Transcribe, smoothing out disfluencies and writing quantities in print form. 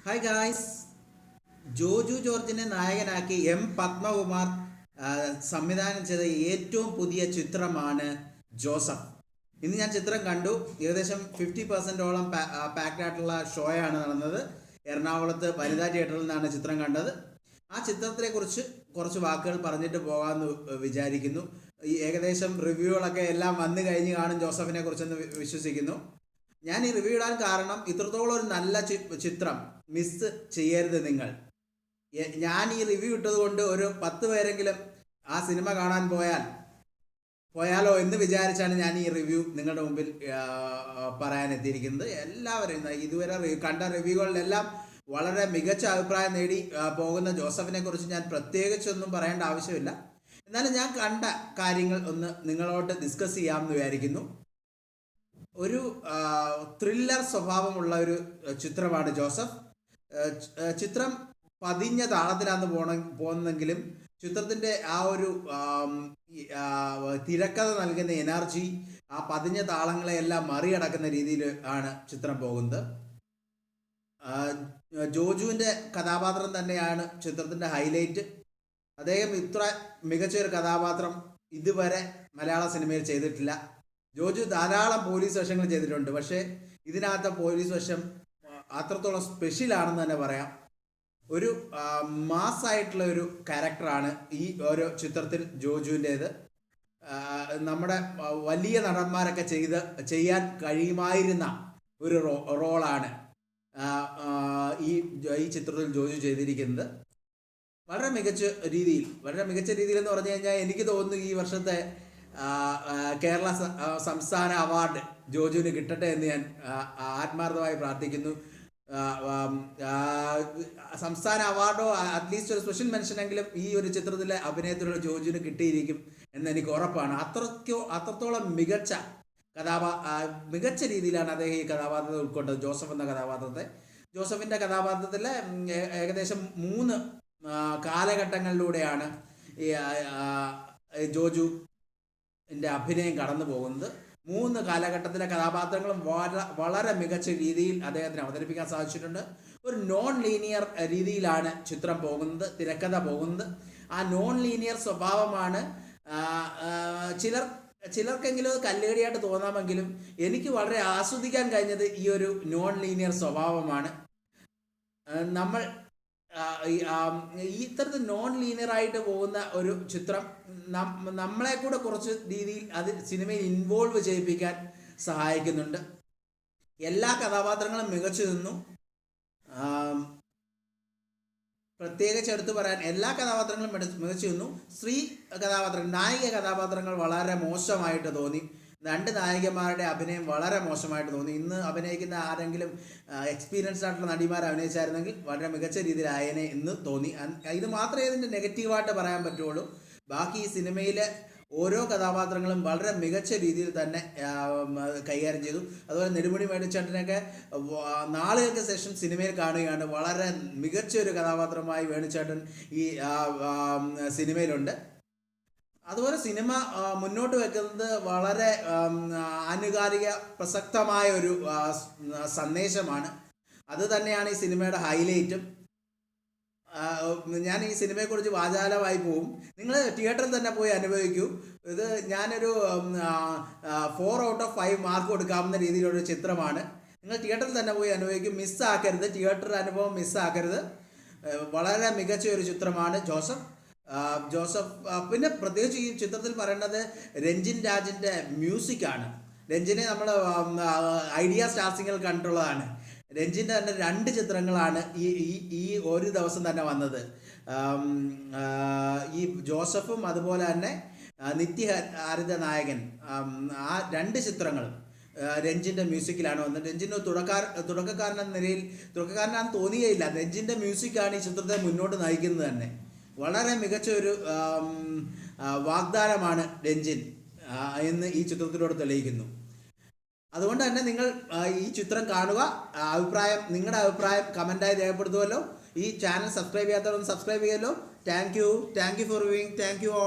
Hi guys. Joju ജോർജിനെ നായകനാക്കി M Padmakumar സംവിധാനം ചെയ്ത ഏറ്റവും പുതിയ ചിത്രമാണ് ജോസഫ്. ഇന്ന് ഞാൻ ചിത്രം കണ്ടു. ഏകദേശം 50%ഓളം പാക്ഡ് ആയിട്ടുള്ള ഷോയാണ് നടന്നത്. എറണാകുളത്ത് വനിതാ തിയേറ്ററിൽ നിന്നാണ് ചിത്രം കണ്ടത്. ആ ചിത്രത്തെക്കുറിച്ച് കുറച്ച് വാക്കുകൾ പറഞ്ഞിട്ട് പോകാമെന്ന് വിചാരിക്കുന്നു. ഈ ഏകദേശം റിവ്യൂകളൊക്കെ എല്ലാം വന്നു കഴിഞ്ഞ് കാണും ജോസഫിനെ കുറിച്ചെന്ന് വിശ്വസിക്കുന്നു. ഞാൻ ഈ റിവ്യൂ ഇടാൻ കാരണം ഇത്രത്തോളം ഒരു നല്ല ചിത്രം മിസ് ചെയ്യരുത് നിങ്ങൾ. ഞാൻ ഈ റിവ്യൂ ഇട്ടത് കൊണ്ട് ഒരു 10 പേരെങ്കിലും ആ സിനിമ കാണാൻ പോയാലോ എന്ന് വിചാരിച്ചാണ് ഞാൻ ഈ റിവ്യൂ നിങ്ങളുടെ മുമ്പിൽ പറയാൻ എത്തിയിരിക്കുന്നത്. എല്ലാവരും ഇതുവരെ കണ്ട റിവ്യൂകളിലെല്ലാം വളരെ മികച്ച അഭിപ്രായം നേടി പോകുന്ന ജോസഫിനെ കുറിച്ച് ഞാൻ പ്രത്യേകിച്ചൊന്നും പറയേണ്ട ആവശ്യമില്ല. എന്നാലും ഞാൻ കണ്ട കാര്യങ്ങൾ ഒന്ന് നിങ്ങളോട് ഡിസ്കസ് ചെയ്യാമെന്ന് വിചാരിക്കുന്നു. ഒരു ത്രില്ലർ സ്വഭാവമുള്ള ഒരു ചിത്രമാണ് ജോസഫ്. ചിത്രം പതിഞ്ഞ താളത്തിലാണ് പോകുന്നെങ്കിലും ചിത്രത്തിൻ്റെ ആ ഒരു തിരക്കഥ നൽകുന്ന എനർജി, ആ പതിഞ്ഞ താളങ്ങളെയെല്ലാം മറികടക്കുന്ന രീതിയിൽ ആണ് ചിത്രം പോകുന്നത്. ജോജുവിൻ്റെ കഥാപാത്രം തന്നെയാണ് ചിത്രത്തിൻ്റെ ഹൈലൈറ്റ്. അദ്ദേഹം ഇത്ര മികച്ചൊരു കഥാപാത്രം ഇതുവരെ മലയാള സിനിമയിൽ ചെയ്തിട്ടില്ല. ജോജു ധാരാളം പോലീസ് വേഷങ്ങൾ ചെയ്തിട്ടുണ്ട്, പക്ഷേ ഇതിനകത്ത് പോലീസ് വേഷം അത്രത്തോളം സ്പെഷ്യലാണെന്ന് തന്നെ പറയാം. ഒരു മാസ്സായിട്ടുള്ള ഒരു ക്യാരക്ടറാണ് ഈ ഓരോ ചിത്രത്തിൽ ജോജുവിൻ്റേത്. നമ്മുടെ വലിയ നടന്മാരൊക്കെ ചെയ്യാൻ കഴിയുമായിരുന്ന ഒരു റോളാണ് ഈ ചിത്രത്തിൽ ജോജു ചെയ്തിരിക്കുന്നത്. വളരെ മികച്ച രീതിയിൽ എന്ന് പറഞ്ഞു കഴിഞ്ഞാൽ എനിക്ക് തോന്നുന്നു ഈ വർഷത്തെ കേരള സംസ്ഥാന അവാർഡ് ജോജുവിന് കിട്ടട്ടെ എന്ന് ഞാൻ ആത്മാർത്ഥമായി പ്രാർത്ഥിക്കുന്നു. സംസ്ഥാന അവാർഡോ അറ്റ്ലീസ്റ്റ് ഒരു സ്പെഷ്യൽ മെൻഷനെങ്കിലും ഈ ഒരു ചിത്രത്തിലെ അഭിനയത്തിലുള്ള ജോജുവിന് കിട്ടിയിരിക്കും എന്ന് എനിക്ക് ഉറപ്പാണ്. അത്രത്തോളം മികച്ച രീതിയിലാണ് അദ്ദേഹം ഈ കഥാപാത്രത്തെ ഉൾക്കൊണ്ടത്. ജോസഫിൻ്റെ കഥാപാത്രത്തിലെ ഏകദേശം 3 കാലഘട്ടങ്ങളിലൂടെയാണ് ഈ ജോജുവിൻ്റെ അഭിനയം കടന്നു പോകുന്നത്. 3 കാലഘട്ടത്തിലെ കഥാപാത്രങ്ങളും വളരെ മികച്ച രീതിയിൽ അദ്ദേഹത്തിന് അവതരിപ്പിക്കാൻ സാധിച്ചിട്ടുണ്ട്. ഒരു നോൺ ലീനിയർ രീതിയിലാണ് ചിത്രം പോകുന്നത്, തിരക്കഥ പോകുന്നത്. ആ നോൺ ലീനിയർ സ്വഭാവമാണ് ചിലർക്കെങ്കിലും അത് കല്ലുകടിയായിട്ട് തോന്നാമെങ്കിലും എനിക്ക് വളരെ ആസ്വദിക്കാൻ കഴിഞ്ഞത് ഈ ഒരു നോൺ ലീനിയർ സ്വഭാവമാണ്. നമ്മൾ ഇത്തരത്തിൽ നോൺ ലീനിയർ ആയിട്ട് പോകുന്ന ഒരു ചിത്രം നമ്മളെ കൂടെ കുറച്ച് രീതിയിൽ അത് സിനിമയിൽ ഇൻവോൾവ് ചെയ്യിപ്പിക്കാൻ സഹായിക്കുന്നുണ്ട്. എല്ലാ കഥാപാത്രങ്ങളും മികച്ചു നിന്നു. പ്രത്യേകിച്ച് എടുത്തു പറയാൻ എല്ലാ കഥാപാത്രങ്ങളും മികച്ചു നിന്നു. നായിക കഥാപാത്രങ്ങൾ വളരെ മോശമായിട്ട് തോന്നി. 2 നായികമാരുടെ അഭിനയം വളരെ മോശമായിട്ട് തോന്നി. ഇന്ന് അഭിനയിക്കുന്ന ആരെങ്കിലും എക്സ്പീരിയൻസ്ഡ് ആയിട്ടുള്ള നടിമാർ അഭിനയിച്ചായിരുന്നെങ്കിൽ വളരെ മികച്ച രീതിയിലായനെ എന്ന് തോന്നി. ഇത് മാത്രമേ ഇതിൻ്റെ നെഗറ്റീവായിട്ട് പറയാൻ പറ്റുള്ളൂ. ബാക്കി ഈ സിനിമയിലെ ഓരോ കഥാപാത്രങ്ങളും വളരെ മികച്ച രീതിയിൽ തന്നെ കൈകാര്യം ചെയ്തു. അതുപോലെ നെടുമുടി വേണുചേട്ടനൊക്കെ നാളുകൾക്ക് ശേഷം സിനിമയിൽ കാണുകയാണ്. വളരെ മികച്ച ഒരു കഥാപാത്രമായി വേണുചേട്ടൻ ഈ സിനിമയിലുണ്ട്. അതുപോലെ സിനിമ മുന്നോട്ട് വെക്കുന്നത് വളരെ ആനുകാലിക പ്രസക്തമായ ഒരു സന്ദേശമാണ്. അത് തന്നെയാണ് ഈ സിനിമയുടെ ഹൈലൈറ്റും. ഞാൻ ഈ സിനിമയെക്കുറിച്ച് വാചാലമായി പോവും. നിങ്ങൾ തിയേറ്ററിൽ തന്നെ പോയി അനുഭവിക്കൂ. ഇത് ഞാനൊരു 4 out of 5 മാർക്ക് കൊടുക്കാവുന്ന രീതിയിലുള്ള ചിത്രമാണ്. നിങ്ങൾ തിയേറ്ററിൽ തന്നെ പോയി അനുഭവിക്കും. മിസ്സാക്കരുത്, തിയേറ്റർ അനുഭവം മിസ്സാക്കരുത്. വളരെ മികച്ച ഒരു ചിത്രമാണ് ജോസഫ്. പിന്നെ പ്രത്യേകിച്ച് ഈ ചിത്രത്തിൽ പറയേണ്ടത് രഞ്ജിൻ രാജിൻ്റെ മ്യൂസിക്കാണ്. രഞ്ജിനെ നമ്മൾ ഐഡിയ സ്റ്റാർ സിംഗിൽ കണ്ടിട്ടുള്ളതാണ്. രഞ്ജിൻ്റെ തന്നെ 2 ചിത്രങ്ങളാണ് ഈ ഒരു ദിവസം തന്നെ വന്നത്. ഈ ജോസഫും അതുപോലെ തന്നെ നിത്യഹരിത നായകൻ, ആ 2 ചിത്രങ്ങളും രഞ്ജിൻ്റെ മ്യൂസിക്കിലാണ് വന്നത്. രഞ്ജിന് തുടക്കക്കാരനെന്ന നിലയിൽ തുടക്കക്കാരനാണെന്ന് തോന്നിയേയില്ല. രഞ്ജിൻ്റെ മ്യൂസിക്കാണ് ഈ ചിത്രത്തെ മുന്നോട്ട് നയിക്കുന്നത് തന്നെ. വളരെ മികച്ച ഒരു വാഗ്ദാനമാണ് രഞ്ജിൻ എന്ന് ഈ ചിത്രത്തിലൂടെ തെളിയിക്കുന്നു. അതുകൊണ്ട് തന്നെ നിങ്ങൾ ഈ ചിത്രം കാണുക. നിങ്ങളുടെ അഭിപ്രായം കമൻ്റായി രേഖപ്പെടുത്തുമല്ലോ. ഈ ചാനൽ സബ്സ്ക്രൈബ് ചെയ്യാത്തവരൊന്ന് സബ്സ്ക്രൈബ് ചെയ്യുമല്ലോ. Thank you for viewing. Thank you.